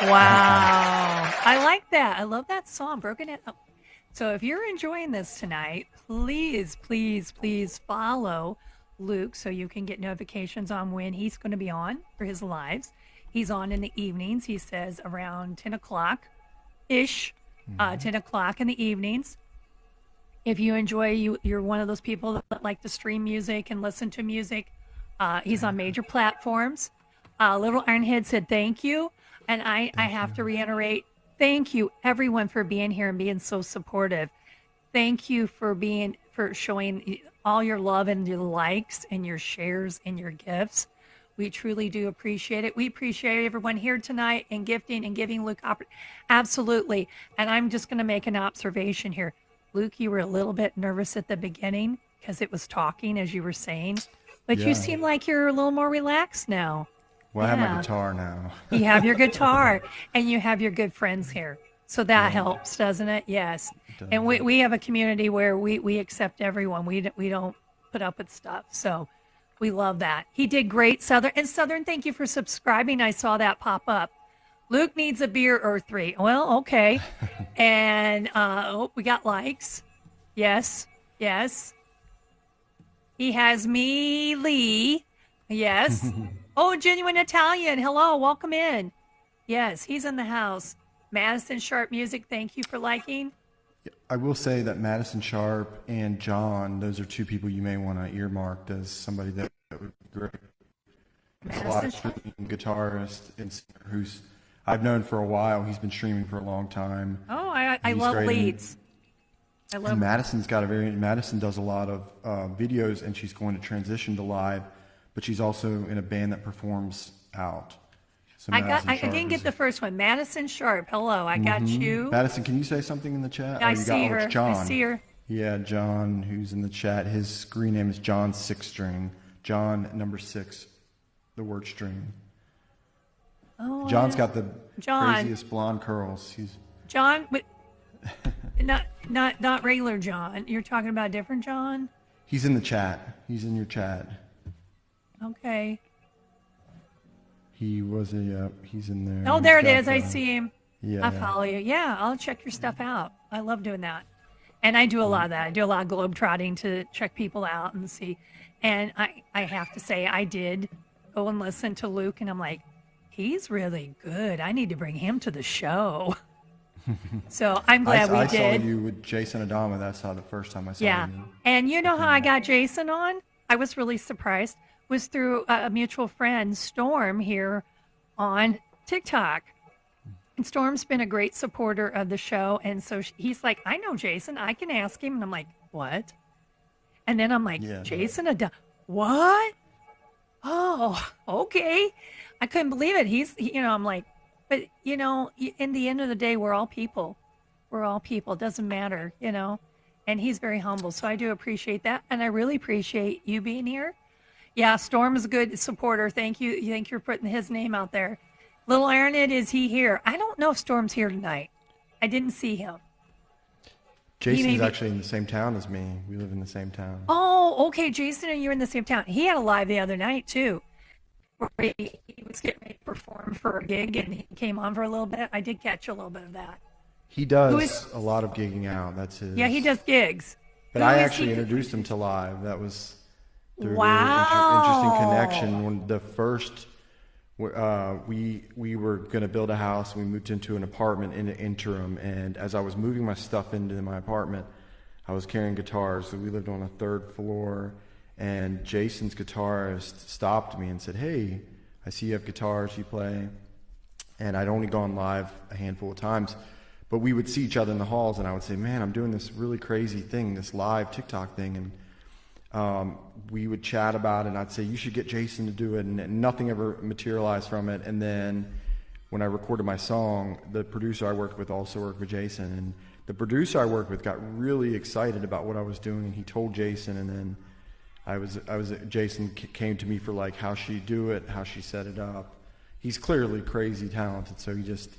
Wow. I like that. I love that song, Broken It Up. So if you're enjoying this tonight, please, please, please follow Luke so you can get notifications on when he's going to be on for his lives. He's on in the evenings. He says around 10 o'clock-ish, 10 o'clock in the evenings. If you enjoy, you're one of those people that like to stream music and listen to music. He's on major platforms. Little Ironhead said thank you. And I have to reiterate, thank you everyone for being here and being so supportive. Thank you for showing all your love and your likes and your shares and your gifts. We truly do appreciate it. We appreciate everyone here tonight and gifting and giving Luke absolutely. And I'm just going to make an observation here. Luke, you were a little bit nervous at the beginning because it was talking as you were saying, but you seem like you're a little more relaxed now. Well, I have my guitar now. You have your guitar, and you have your good friends here. So that helps, doesn't it? Yes. And we have a community where we accept everyone. We don't put up with stuff. So we love that. He did great, Southern. And Southern, thank you for subscribing. I saw that pop up. Luke needs a beer or 3. Well, okay. And we got likes. Yes. He has me, Lee. Yes. Oh, Genuine Italian. Hello, welcome in. Yes, he's in the house. Madison Sharp Music, thank you for liking. I will say that Madison Sharp and John, those are 2 people you may want to earmark as somebody that would be great. A lot of streaming guitarist and singer who's I've known for a while. He's been streaming for a long time. Oh, I love leads. And Madison does a lot of videos, and she's going to transition to live. But she's also in a band that performs out. So I didn't get the first one. Madison Sharp. Hello, I got you. Madison, can you say something in the chat? I see her. It's John. I see her. Yeah, John, who's in the chat. His screen name is John 6 String. John number 6, the word string. Oh, John's got the craziest blonde curls. John, but not regular John. You're talking about a different John? He's in the chat. He's in your chat. Okay. He's in there. Oh, there it is. I see him. Yeah. I follow you. Yeah, I'll check your stuff out. I love doing that. And I do a lot of that. I do a lot of globetrotting to check people out and see. And I have to say, I did go and listen to Luke, and I'm like, he's really good. I need to bring him to the show. So I'm glad we did. I saw you with Jason Adama. That's how the first time I saw you. Yeah. And you know how I got Jason on? I was really surprised. Was through a mutual friend, Storm, here on TikTok. And Storm's been a great supporter of the show. And so he's like, I know Jason. I can ask him. And I'm like, what? And then I'm like, Jason, what? Oh, okay. I couldn't believe it. I'm like, but, in the end of the day, we're all people. We're all people. It doesn't matter, and he's very humble. So I do appreciate that, and I really appreciate you being here. Yeah, Storm's a good supporter. Thank you. Thank you for putting his name out there. Little Aaronid, is he here? I don't know if Storm's here tonight. I didn't see him. Jason's actually in the same town as me. We live in the same town. Oh, okay. Jason and you're in the same town. He had a live the other night, too. Where he was getting ready to perform for a gig, and he came on for a little bit. I did catch a little bit of that. He does a lot of gigging out. That's his. Yeah, he does gigs. But I actually introduced him to live. That was through a interesting connection. When the first, we were going to build a house. We moved into an apartment in the interim, and as I was moving my stuff into my apartment, I was carrying guitars. So we lived on a third floor, and Jason's guitarist stopped me and said, "Hey, I see you have guitars. You play." And I'd only gone live a handful of times, but we would see each other in the halls, and I would say, "Man, I'm doing this really crazy thing, this live TikTok thing," and we would chat about it, and I'd say, "You should get Jason to do it," and nothing ever materialized from it. And then when I recorded my song, the producer I worked with also worked with Jason, and the producer I worked with got really excited about what I was doing, and he told Jason, and then Jason came to me for like how she do it, how she set it up. He's clearly crazy talented, so he just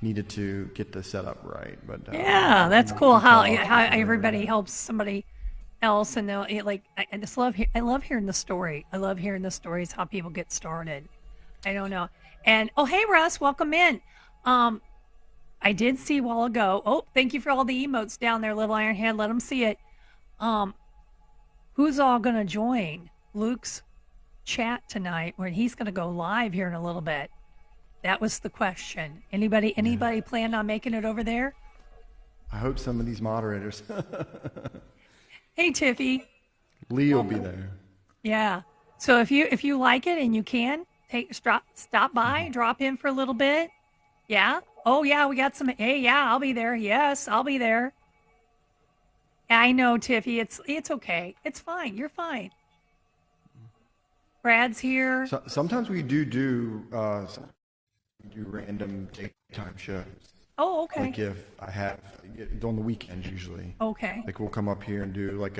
needed to get the setup right. But yeah, that's cool how everybody helps somebody else, and I love hearing the story. I love hearing the stories how people get started. I don't know. And oh, hey Russ, welcome in. I did see a while ago. Oh, thank you for all the emotes down there, Little Ironhead. Let them see it. Who's all gonna join Luke's chat tonight when he's gonna go live here in a little bit? That was the question. Anybody plan on making it over there? I hope some of these moderators. Hey Tiffy. Lee will be there. Yeah. So if you like it and you can stop by, drop in for a little bit. Yeah. Oh yeah, we got some. Hey, yeah, I'll be there. Yes, I'll be there. I know, Tiffy. It's okay. It's fine. You're fine. Brad's here. So, sometimes we do random daytime shows. Oh, okay. Like if I have on the weekends usually. Okay. Like we'll come up here and do like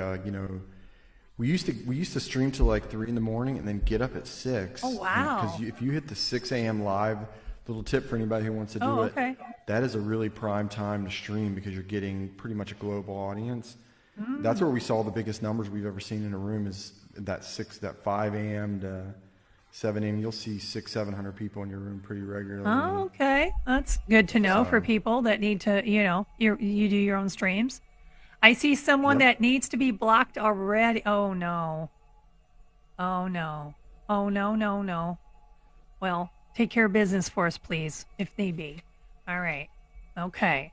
we used to stream till like 3 a.m. and then get up at 6. Oh wow. Because if you hit the 6 a.m. live, little tip for anybody who wants to do it. Okay. That is a really prime time to stream because you're getting pretty much a global audience. That's where we saw the biggest numbers we've ever seen in a room is that 5 a.m. to 7 a.m. You'll see 600-700 people in your room pretty regularly. Oh, okay. That's good to know for people that need to, you do your own streams. I see someone that needs to be blocked already. Oh, no. Oh, no. Oh, no, no, no. Well, take care of business for us, please, if need be. All right. Okay.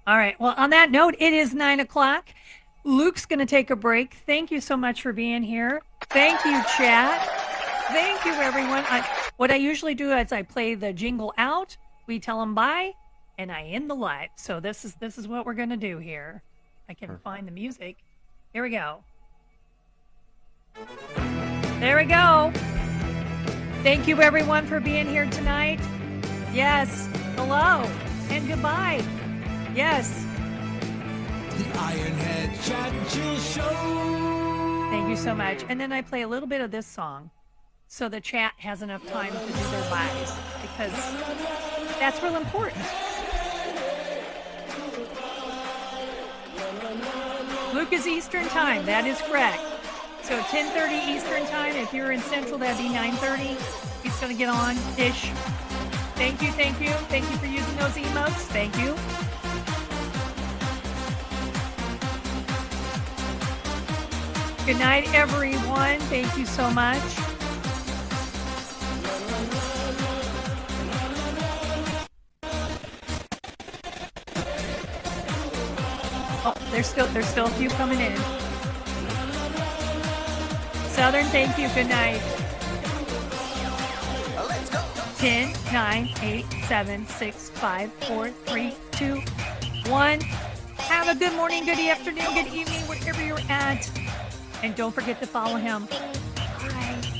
All right. Well, on that note, it is 9 o'clock. Luke's going to take a break. Thank you so much for being here. Thank you, chat. Thank you, everyone. What I usually do is I play the jingle out, we tell them bye, and I end the live. So this is what we're going to do here. I can find the music. Here we go. There we go. Thank you, everyone, for being here tonight. Yes. Hello. And goodbye. Yes. The Ironhead Chat and Chill Show. Thank you so much. And then I play a little bit of this song so the chat has enough time to do their buys because that's real important. Luke is Eastern time. That is correct. So 10:30 Eastern time. If you're in Central, that'd be 9:30. He's going to get on ish. Thank you. Thank you. Thank you for using those emotes. Thank you. Good night, everyone. Thank you so much. Oh, there's still a few coming in. Southern, thank you. Good night. Let's go. 10, 9, 8, 7, 6, 5, 4, 3, 2, 1. Have a good morning, good afternoon, good evening, wherever you're at. And don't forget to follow him. Bye.